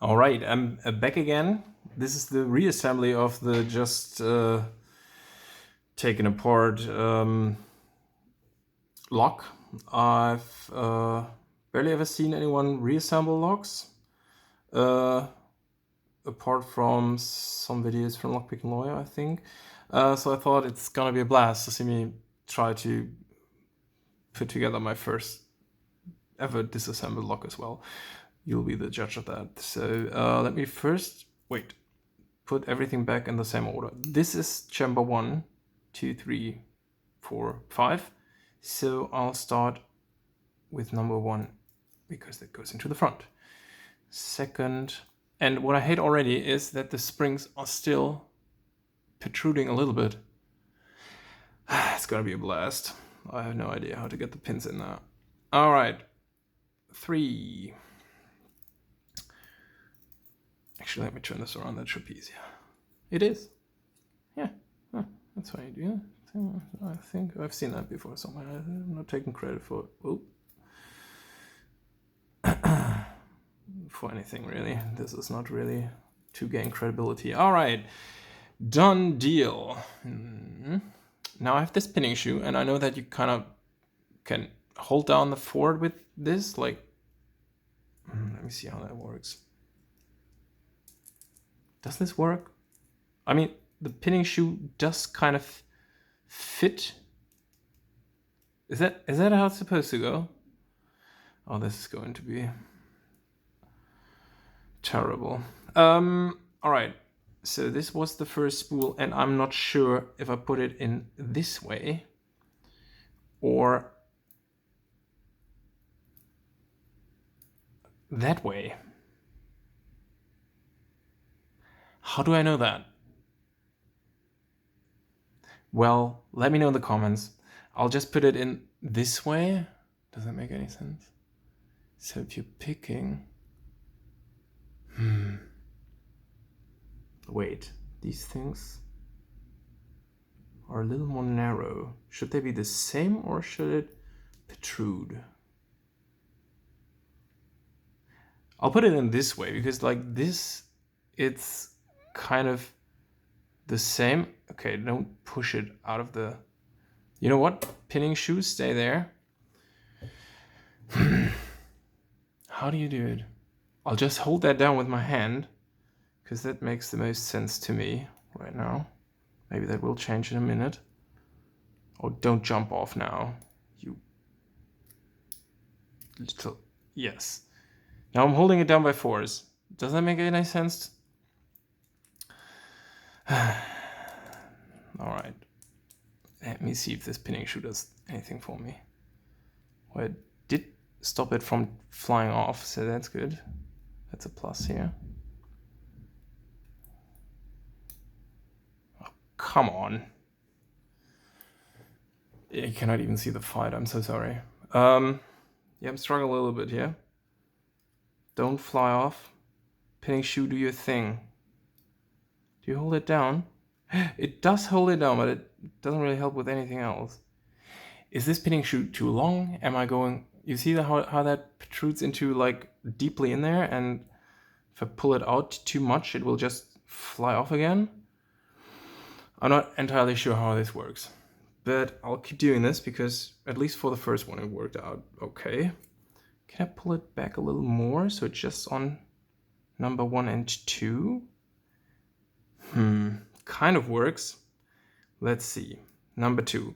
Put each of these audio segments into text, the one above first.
All right, I'm back again. This is the reassembly of the just taken apart lock. I've barely ever seen anyone reassemble locks, apart from some videos from Lockpick and Lawyer, I think. So I thought it's gonna be a blast to see me try to put together my first ever disassembled lock as well. You'll be the judge of that. So let me first put everything back in the same order. This is chamber 1, 2, 3, 4, 5. So I'll start with number 1 because that goes into the front. Second, and what I hate already is that the springs are still protruding a little bit. It's gonna be a blast. I have no idea how to get the pins in there. All right, 3. Actually, let me turn this around. That should be easier. It is. Yeah, that's how you do it. I think I've seen that before somewhere. I'm not taking credit for for anything really. This is not really to gain credibility. All right, done deal. Now I have this pinning shoe, and I know that you kind of can hold down the forward with this. Like, let me see how that works. Does this work? I mean, the pinning shoe does kind of fit. Is that how it's supposed to go? Oh, this is going to be terrible. All right. So this was the first spool, and I'm not sure if I put it in this way or that way. How do I know that? Well, let me know in the comments. I'll just put it in this way. Does that make any sense? So if you're picking... Wait, these things are a little more narrow. Should they be the same or should it protrude? I'll put it in this way because like this, it's kind of the same. Okay, don't push it out of the... You know what? Pinning shoes, stay there. How do you do it? I'll just hold that down with my hand because that makes the most sense to me right now. Maybe that will change in a minute. Oh, don't jump off now, you little... Yes. Now I'm holding it down by force. Does that make any sense? All right. Let me see if this pinning shoe does anything for me. Well, it did stop it from flying off, so that's good. That's a plus here. Oh, come on. You cannot even see the fight. I'm so sorry. Yeah, I'm struggling a little bit here. Don't fly off. Pinning shoe, do your thing. Do you hold it down? It does hold it down, but it doesn't really help with anything else. Is this pinning shoe too long? Am I going... You see how that protrudes into like deeply in there, and if I pull it out too much, it will just fly off again? I'm not entirely sure how this works, but I'll keep doing this because at least for the first one it worked out okay. Can I pull it back a little more so it's just on number 1 and 2? Kind of works. Let's see. Number 2.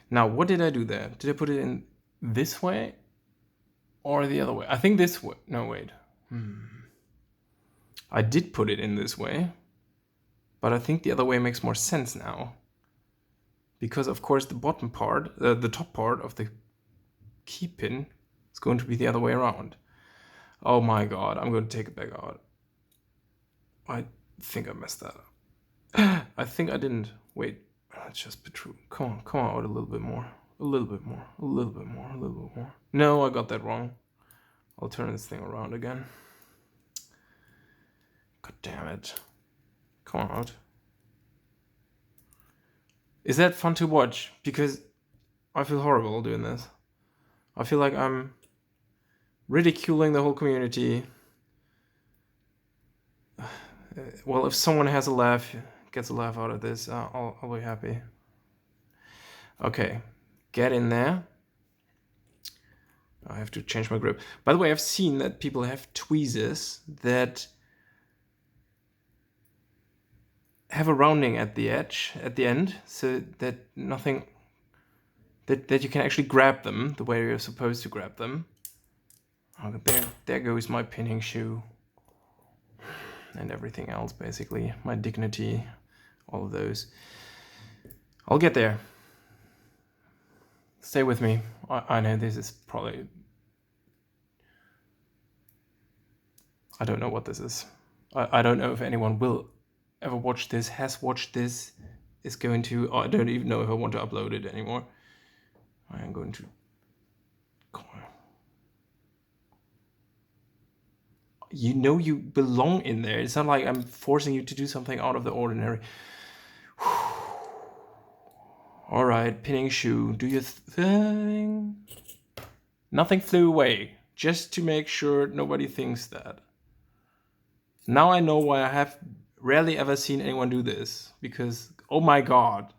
Now, what did I do there? Did I put it in this way or the other way? I think this way. No, wait. I did put it in this way, but I think the other way makes more sense now. Because, of course, the bottom part, the top part of the key pin is going to be the other way around. Oh my god, I'm going to take it back out. I think I messed that up. I think I didn't. Wait, let's just protrude. Come on out a little bit more. A little bit more. A little bit more. A little bit more. No, I got that wrong. I'll turn this thing around again. God damn it. Come on out. Is that fun to watch? Because I feel horrible doing this. I feel like I'm ridiculing the whole community. Well, if someone has a laugh, gets a laugh out of this, I'll be happy. Okay, get in there. I have to change my grip. By the way, I've seen that people have tweezers that have a rounding at the edge, at the end, so that nothing, that you can actually grab them the way you're supposed to grab them. Oh, there goes my pinning shoe. And everything else, basically. My dignity, all of those. I'll get there. Stay with me. I know this is probably... I don't know what this is. I don't know if anyone will ever watch this, has watched this, is going to... I don't even know if I want to upload it anymore. I am going to... You know you belong in there. It's not like I'm forcing you to do something out of the ordinary. All right, pinning shoe, do your thing. Nothing flew away, just to make sure nobody thinks that. Now I know why I have rarely ever seen anyone do this, because, oh my God.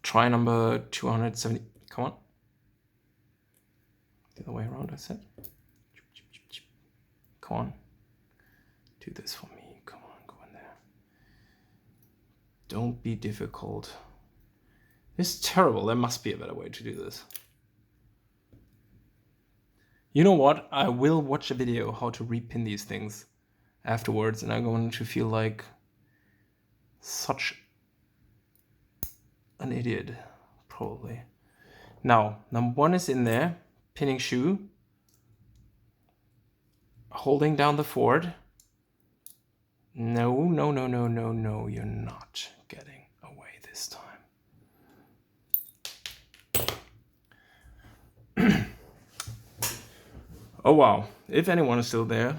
Try number 270, come on. The other way around, I said. Come on, do this for me, come on, go in there. Don't be difficult. This is terrible, there must be a better way to do this. You know what, I will watch a video how to repin these things afterwards, and I'm going to feel like such an idiot, probably. Now, number 1 is in there, pinning shoe, holding down the ford. No, no, no, no, no, no, you're not getting away this time. Oh wow, if anyone is still there,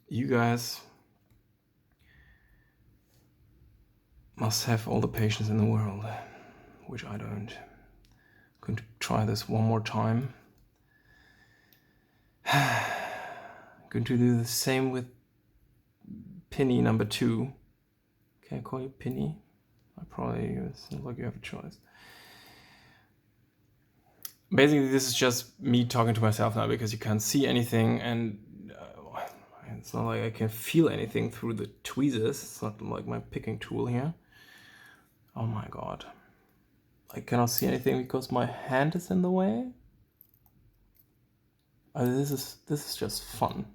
you guys must have all the patience in the world, which I don't. I'm going to try this one more time. Going to do the same with Penny number 2. Can I call you Penny? I probably, it's not like you have a choice. Basically, this is just me talking to myself now because you can't see anything, and it's not like I can feel anything through the tweezers. It's not like my picking tool here. Oh my God. I cannot see anything because my hand is in the way. This is just fun.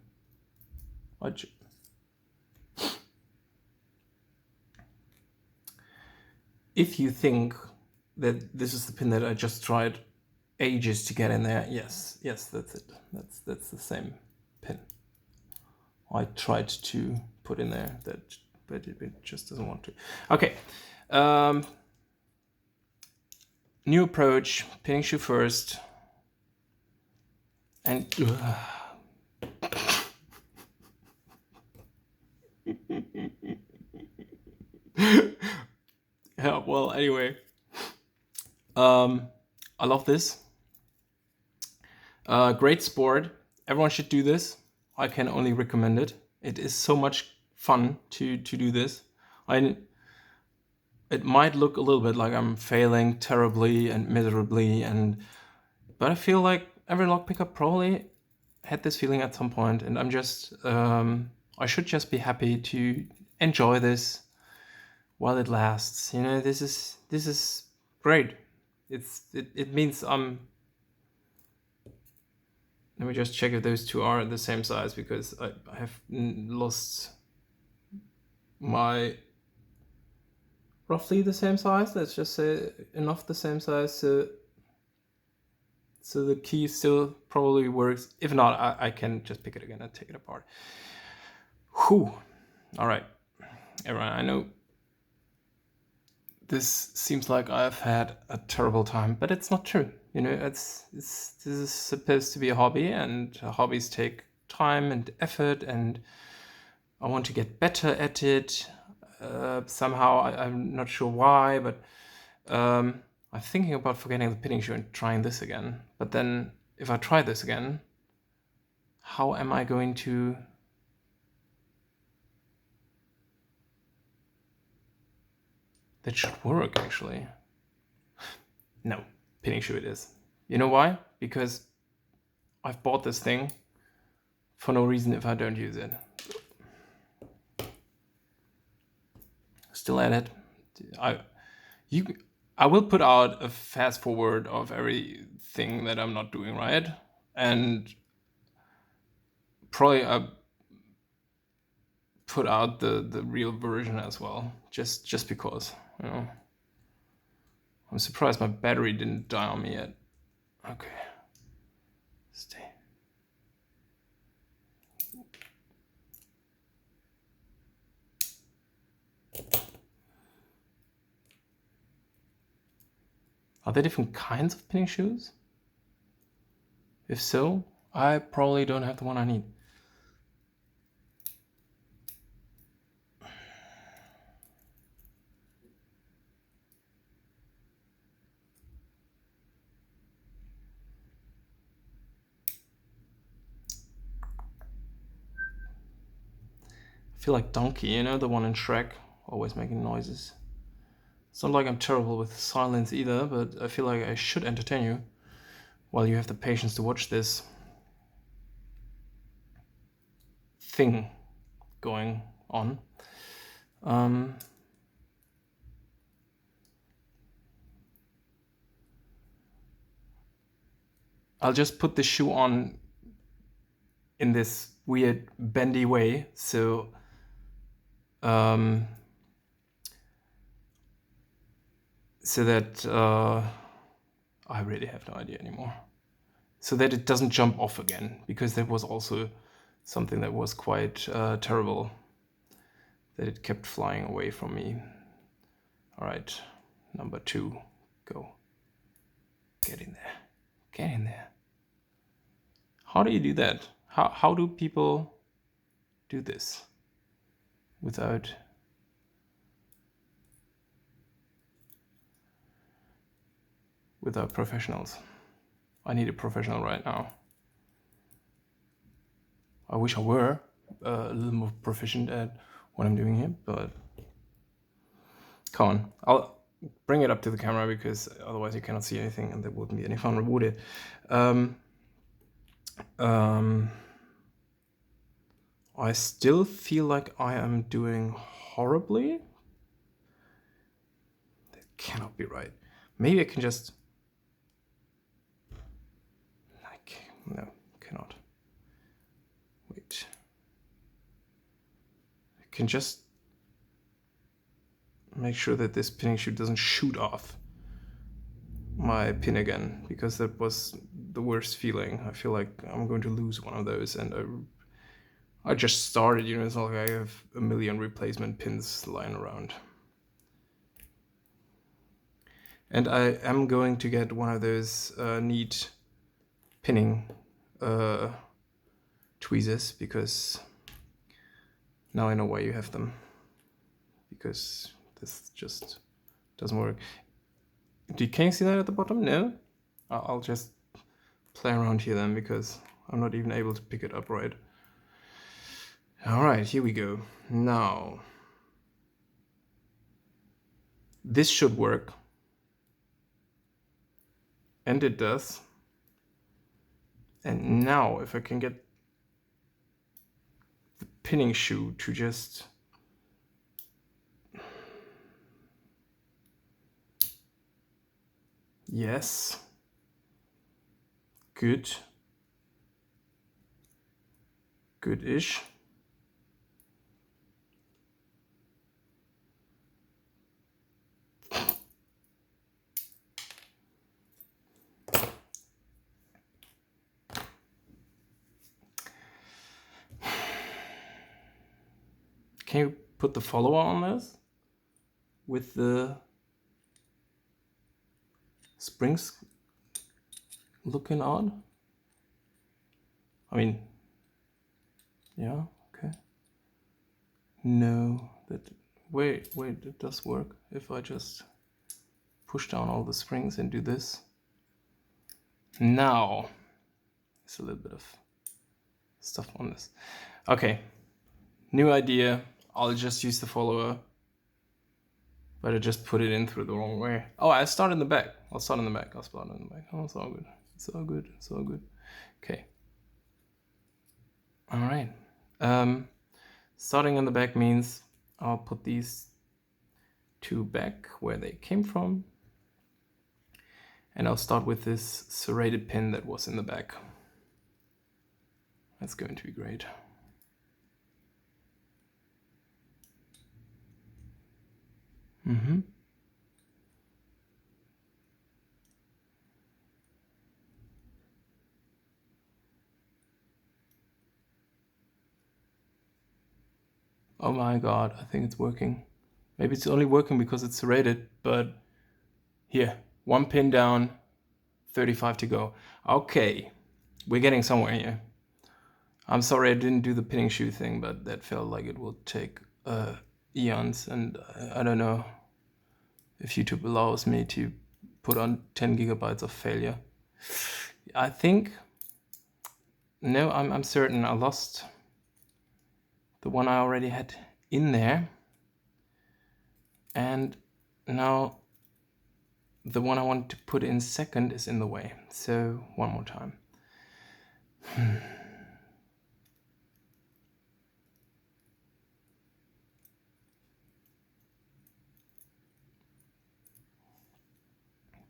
If you think that this is the pin that I just tried ages to get in there, yes, that's it. That's the same pin I tried to put in there, but it just doesn't want to. Okay, new approach, pinning shoe first, and yeah, well, anyway, I love this. Great sport. Everyone should do this. I can only recommend it. It is so much fun to do this. It might look a little bit like I'm failing terribly and miserably, but I feel like every lockpicker probably had this feeling at some point, and I'm just I should just be happy to enjoy this while it lasts. You know, this is great. It means I'm. Let me just check if those two are the same size, because I have lost my roughly the same size. Let's just say enough the same size so the key still probably works. If not, I can just pick it again and take it apart. Whew. All right, everyone, I know this seems like I've had a terrible time, but it's not true. You know, this is supposed to be a hobby, and hobbies take time and effort, and I want to get better at it. Somehow, I'm not sure why, but I'm thinking about forgetting the pinning shoe and trying this again. But then, if I try this again, how am I going to That should work, actually. No, pinning shoe it is. You know why? Because I've bought this thing for no reason if I don't use it. Still at it. I will put out a fast forward of everything that I'm not doing right, and probably put out the real version as well, just because, you know. I'm surprised my battery didn't die on me yet. Okay. Stay. Are there different kinds of pinning shoes? If so, I probably don't have the one I need. I feel like Donkey, you know, the one in Shrek, always making noises. It's not like I'm terrible with silence either, but I feel like I should entertain you while you have the patience to watch this thing going on. I'll just put the shoe on in this weird bendy way, so that I really have no idea anymore. So that it doesn't jump off again, because that was also something that was quite terrible, that it kept flying away from me. All right, number 2, go. Get in there. Get in there. How do you do that? How do people do this without professionals? I need a professional right now. I wish I were a little more proficient at what I'm doing here, but come on. I'll bring it up to the camera because otherwise you cannot see anything and there wouldn't be any fun rewarded. I still feel like I am doing horribly. That cannot be right. Maybe I can just... No, cannot. Wait. I can just make sure that this pinning shoe doesn't shoot off my pin again, because that was the worst feeling. I feel like I'm going to lose one of those, and I just started, you know, it's not like I have a million replacement pins lying around. And I am going to get one of those neat pinning tweezers, because now I know why you have them, because this just doesn't work. Can you see that at the bottom? No? I'll just play around here then, because I'm not even able to pick it up right. All right, here we go. Now, this should work. And it does. And now, if I can get the pinning shoe to just... Yes. Good. Good-ish. Can you put the follower on this? With the springs looking odd? I mean, yeah, okay. No, wait, it does work if I just push down all the springs and do this. Now, it's a little bit of stuff on this. Okay, new idea. I'll just use the follower but I just put it in through the wrong way. Oh, I start in the back. I'll start in the back. Oh, it's all good. It's all good. It's all good. Okay. All right. Starting in the back means I'll put these two back where they came from. And I'll start with this serrated pin that was in the back. That's going to be great. Oh my god, I think it's working. Maybe it's only working because it's serrated, but here, one pin down, 35 to go. Okay, we're getting somewhere here. I'm sorry I didn't do the pinning shoe thing, but that felt like it will take eons, and I don't know if YouTube allows me to put on 10 gigabytes of failure. I think, no, I'm certain I lost the one I already had in there, and now the one I want to put in second is in the way. So one more time.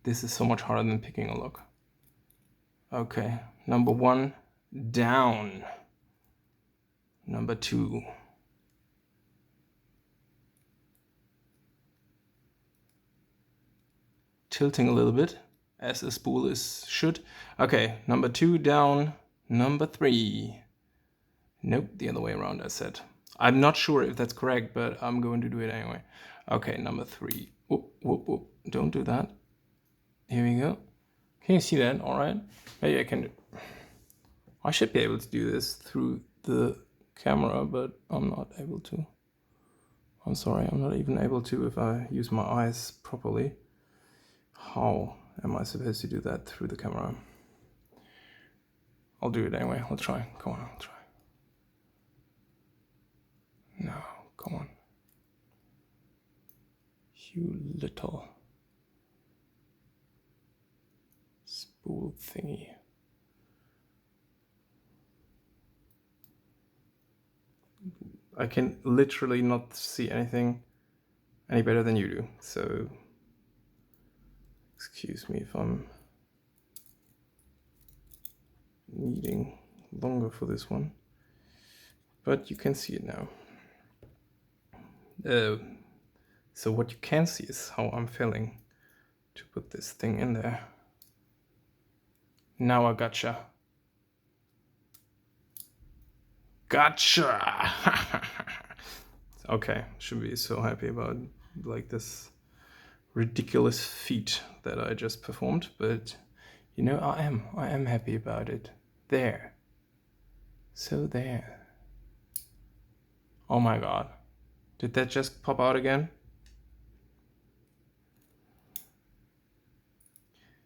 This is so much harder than picking a lock. Okay, number one, down. Number two. Tilting a little bit, as a spool should. Okay, number two down, number three. Nope, the other way around I said. I'm not sure if that's correct, but I'm going to do it anyway. Okay, number three. Whoop, whoop, whoop. Don't do that. Here we go. Can you see that? All right. Maybe I can. I should be able to do this through the camera, but I'm not able to. I'm sorry, I'm not even able to if I use my eyes properly. How am I supposed to do that through the camera? I'll do it anyway. I'll try. Come on, I'll try. No, come on. You little spool thingy. I can literally not see anything any better than you do, so excuse me if I'm needing longer for this one, but you can see it now. So what you can see is how I'm failing to put this thing in there. Now I gotcha. Gotcha! Okay, should be so happy about like this ridiculous feat that I just performed, but you know, I am happy about it. There. So there. Oh my god. Did that just pop out again?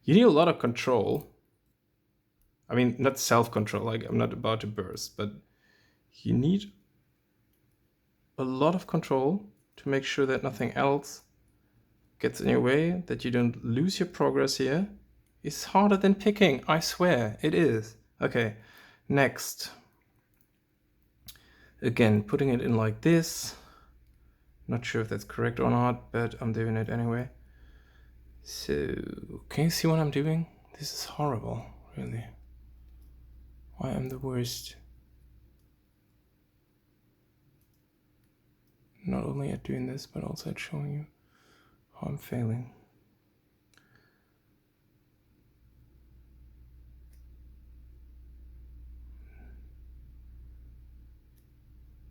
You need a lot of control. I mean, not self-control, like I'm not about to burst, but you need a lot of control to make sure that nothing else gets in your way, that you don't lose your progress here. It's harder than picking, I swear, it is. Okay, next. Again, putting it in like this. Not sure if that's correct or not, but I'm doing it anyway. So, can you see what I'm doing? This is horrible, really. I am the worst. Not only at doing this, but also at showing you how I'm failing.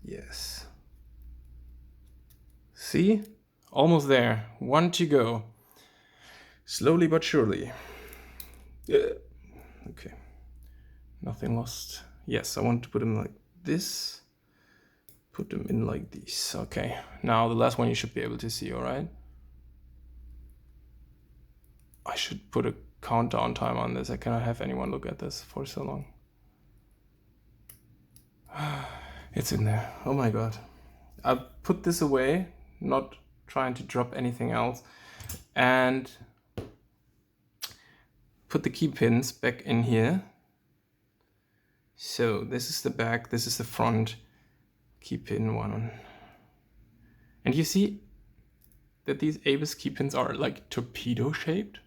Yes. See? Almost there. One to go. Slowly but surely. Okay. Nothing lost. Yes, I want to put them like this. Put them in like this. Okay. Now the last one you should be able to see, alright? I should put a countdown time on this. I cannot have anyone look at this for so long. It's in there. Oh my god. I put this away, not trying to drop anything else. And put the key pins back in here. So this is the back, this is the front. Key pin one. And you see that these ABUS key pins are like torpedo shaped.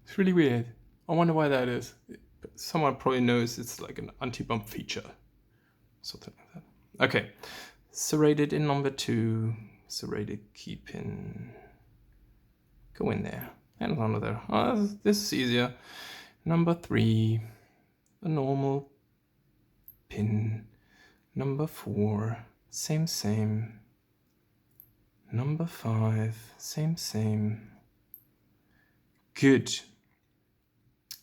It's really weird. I wonder why that is. Someone probably knows it's like an anti-bump feature. Something like that. Okay. Serrated in number 2. Serrated key pin. Go in there. And under there. Oh, this is easier. Number 3. A normal pin. Number 4. Same. Number 5. Same. Good.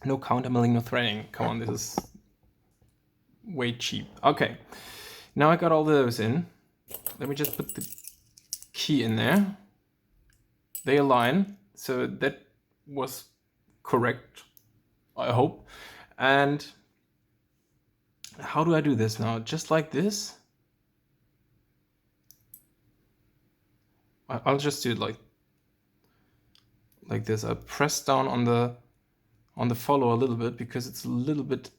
No countermilling, no threading. Come on, this is way cheap. Okay, now I got all those in. Let me just put the key in there. They align, so that was correct, I hope. And how do I do this now? Just like this? I'll just do it like this. I press down on the follow a little bit because it's a little bit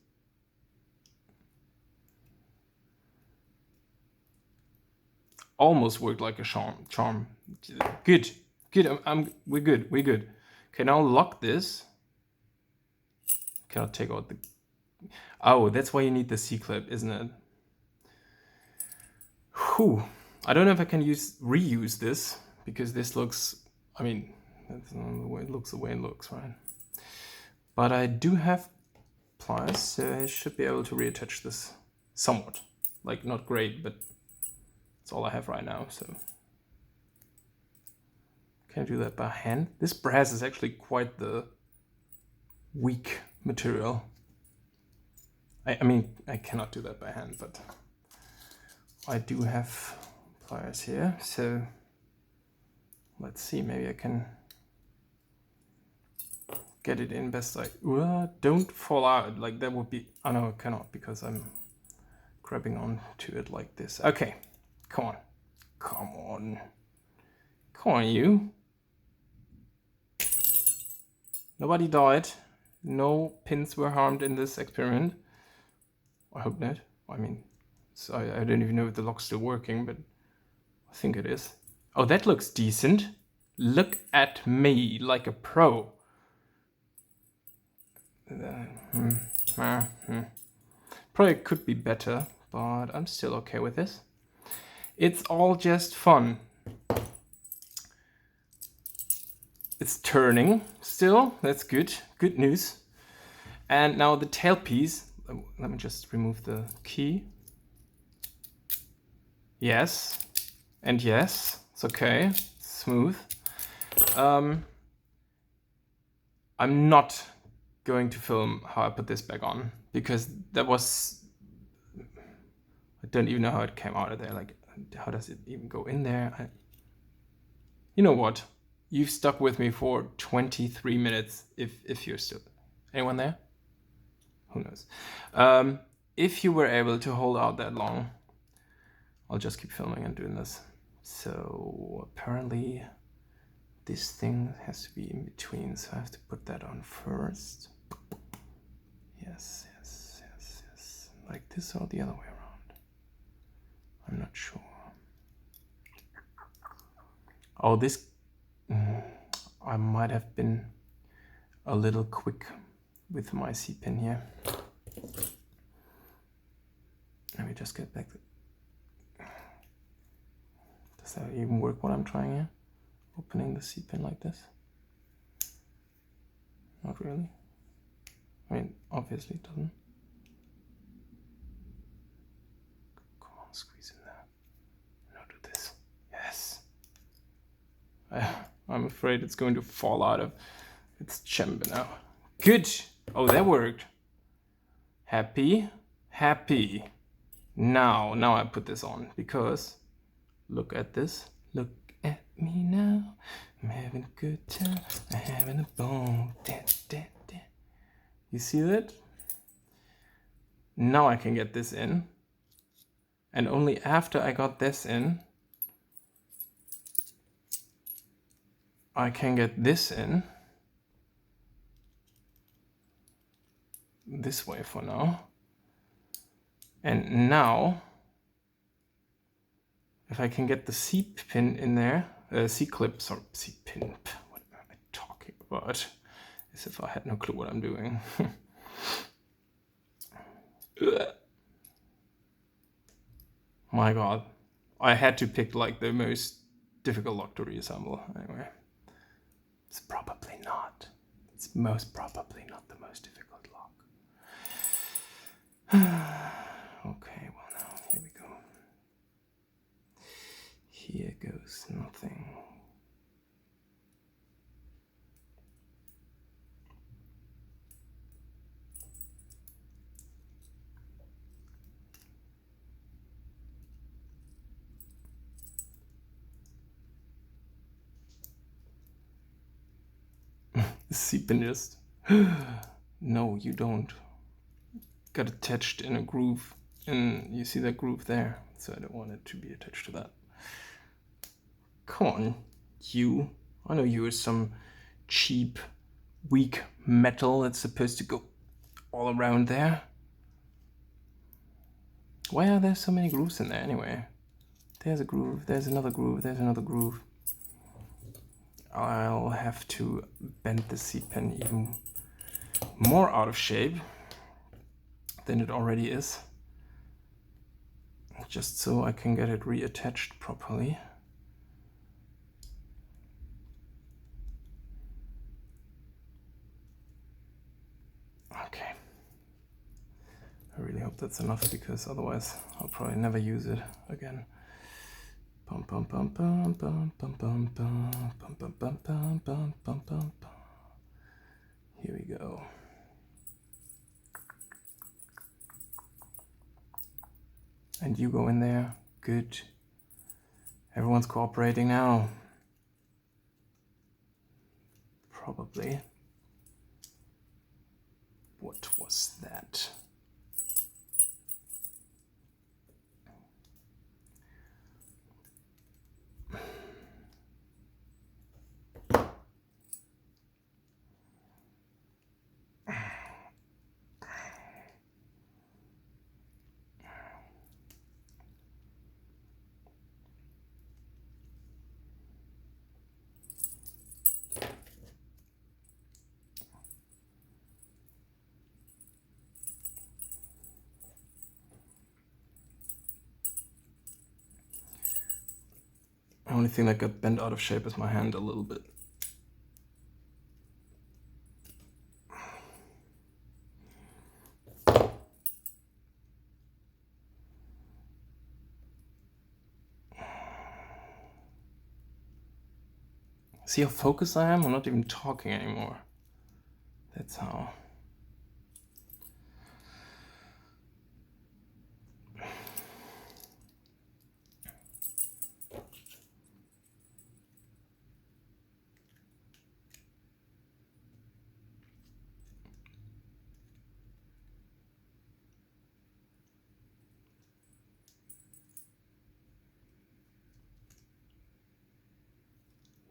almost worked like a charm. Good. We're good. Okay, now lock this. Cannot take out the. Oh, that's why you need the C-clip, isn't it? Whew. I don't know if I can reuse this because this looks. I mean, that's the way it looks, right? But I do have pliers, so I should be able to reattach this somewhat. Like, not great, but that's all I have right now, so. Can I do that by hand? This brass is actually quite the weak material. I mean, I cannot do that by hand, but I do have pliers here, so let's see, maybe I can get it in best like, don't fall out, like that would be, oh no, I cannot because I'm grabbing on to it like this. Okay, come on you. Nobody died, no pins were harmed in this experiment. I hope not. I mean, so I don't even know if the lock's still working, but I think it is. Oh, that looks decent. Look at me, like a pro. Probably could be better, but I'm still okay with this. It's all just fun. It's turning still, that's good. Good news. And now the tailpiece. Let me just remove the key. Yes, and yes, it's okay, smooth. I'm not going to film how I put this back on because that was, I don't even know how it came out of there. Like, how does it even go in there? You know what? You've stuck with me for 23 minutes if you're still, anyone there? Who knows? If you were able to hold out that long, I'll just keep filming and doing this. So apparently this thing has to be in between, so I have to put that on first. Yes. Like this or the other way around. I'm not sure. Oh, this, I might have been a little quick with my C-pin here. Let me just get back. Does that even work what I'm trying here? Opening the C-pin like this? Not really. I mean, obviously it doesn't. Come on, squeeze in there. Now do this. Yes. I'm afraid it's going to fall out of its chamber now. Good. Oh, that worked. Happy. Now I put this on because look at this. Look at me now. I'm having a good time. I'm having a ball. You see that? Now I can get this in. And only after I got this in, I can get this in this way for now. And now, if I can get the C-pin in there, C-clip, sorry, C-pin, what am I talking about? As if I had no clue what I'm doing. My god. I had to pick like the most difficult lock to reassemble. Anyway. It's probably not. It's most probably not the most difficult lock. Okay, well now, here we go. Here goes nothing. C-pin just. No, you don't. Got attached in a groove, and you see that groove there, so I don't want it to be attached to that. Come on, you. I know you are some cheap, weak metal that's supposed to go all around there. Why are there so many grooves in there anyway? There's a groove, there's another groove, there's another groove. I'll have to bend the C-pin even more out of shape than it already is, just so I can get it reattached properly. Okay. I really hope that's enough, because otherwise I'll probably never use it again. Bum bum bum bum bum bum bum bum bum bum bum bum bum bum bum. Here we go. And you go in there. Good. Everyone's cooperating now. Probably. What was that? The only thing that got bent out of shape is my hand a little bit. See how focused I am? I'm not even talking anymore. That's how.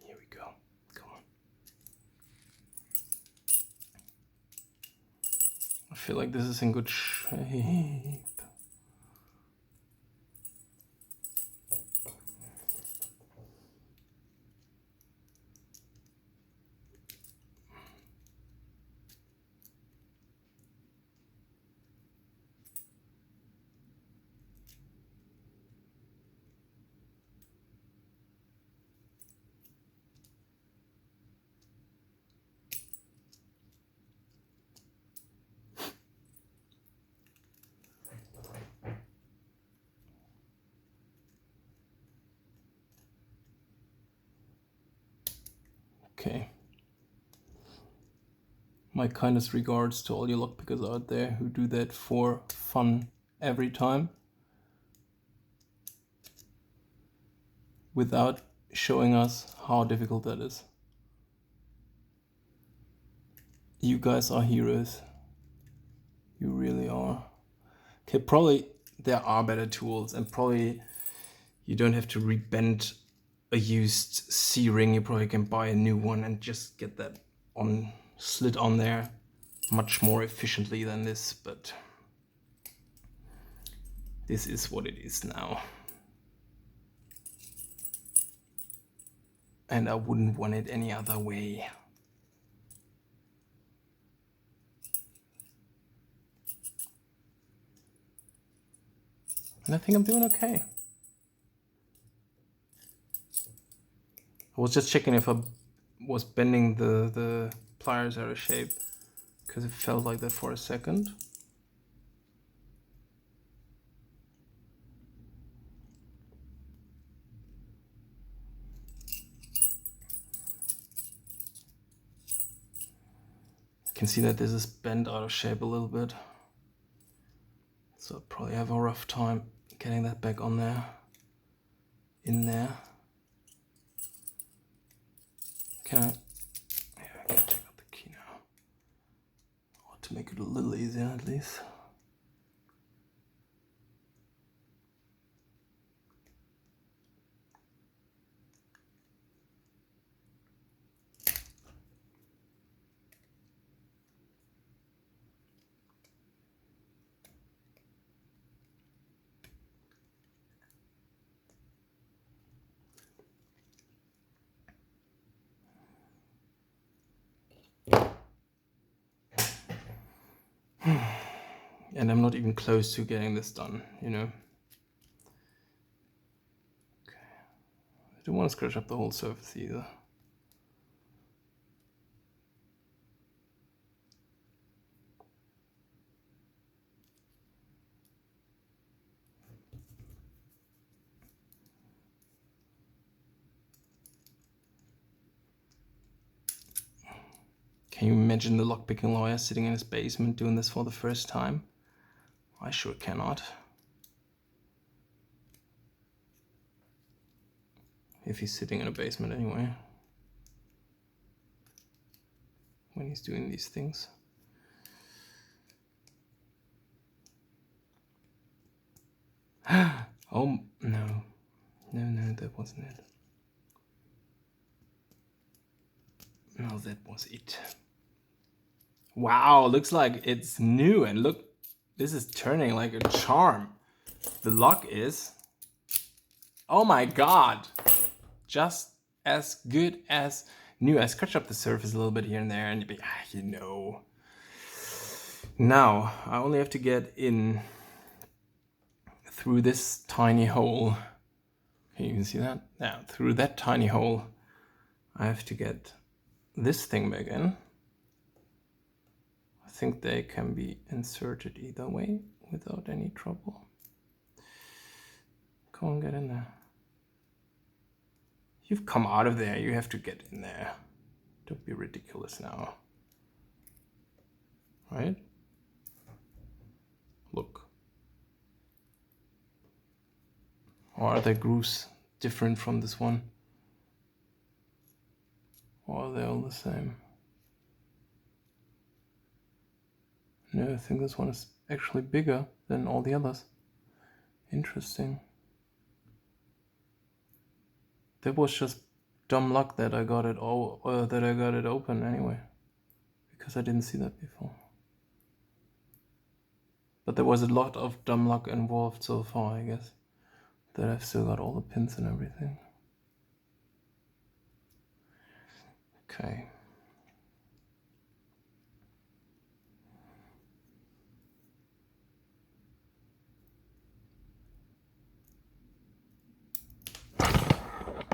Here we go. Come on. I feel like this is in good shape. Okay. My kindest regards to all you lockpickers out there who do that for fun every time, without showing us how difficult that is. You guys are heroes. You really are. Okay, probably there are better tools, and probably you don't have to rebend a used C-ring, you probably can buy a new one and just get that on slid on there much more efficiently than this, but this is what it is now. And I wouldn't want it any other way. And I think I'm doing okay. I was just checking if I was bending the pliers out of shape, because it felt like that for a second. You can see that this is bent out of shape a little bit. So I'll probably have a rough time getting that back on there, in there. Can I? Yeah, I can take out the key now. Or to make it a little easier at least. And I'm not even close to getting this done, you know. Okay. I don't want to scratch up the whole surface either. Can you imagine the lockpicking lawyer sitting in his basement doing this for the first time? I sure cannot. If he's sitting in a basement anyway. When he's doing these things. Oh, no. No, that wasn't it. No, that was it. Wow, looks like it's new, and look, this is turning like a charm. The lock is, oh my god, just as good as new. I scratched up the surface a little bit here and there, and you know. Now, I only have to get in through this tiny hole. Can you even see that? Now, through that tiny hole, I have to get this thing back in. I think they can be inserted either way without any trouble. Come on, get in there. You've come out of there, you have to get in there. Don't be ridiculous now. Right? Look. Or are their grooves different from this one? Or are they all the same? No, I think this one is actually bigger than all the others. Interesting. That was just dumb luck that I got it open anyway, because I didn't see that before. But there was a lot of dumb luck involved so far, I guess, that I've still got all the pins and everything. Okay.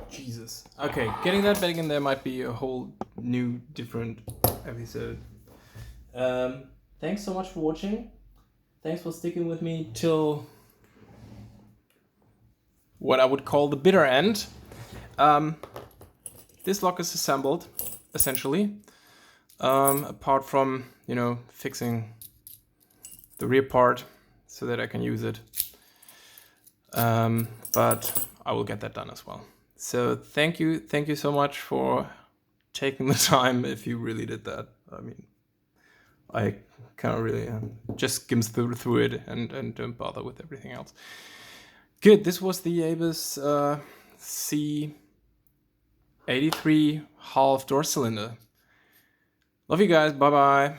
Jesus. Okay, getting that back in there might be a whole new, different episode. Thanks so much for watching. Thanks for sticking with me till what I would call the bitter end. This lock is assembled, essentially. Apart from, you know, fixing the rear part so that I can use it. But I will get that done as well. So thank you so much for taking the time, if you really did that. I mean, I kind of really just skim through it and don't bother with everything else. Good, this was the Abus C 83 half door cylinder. Love you guys, bye bye.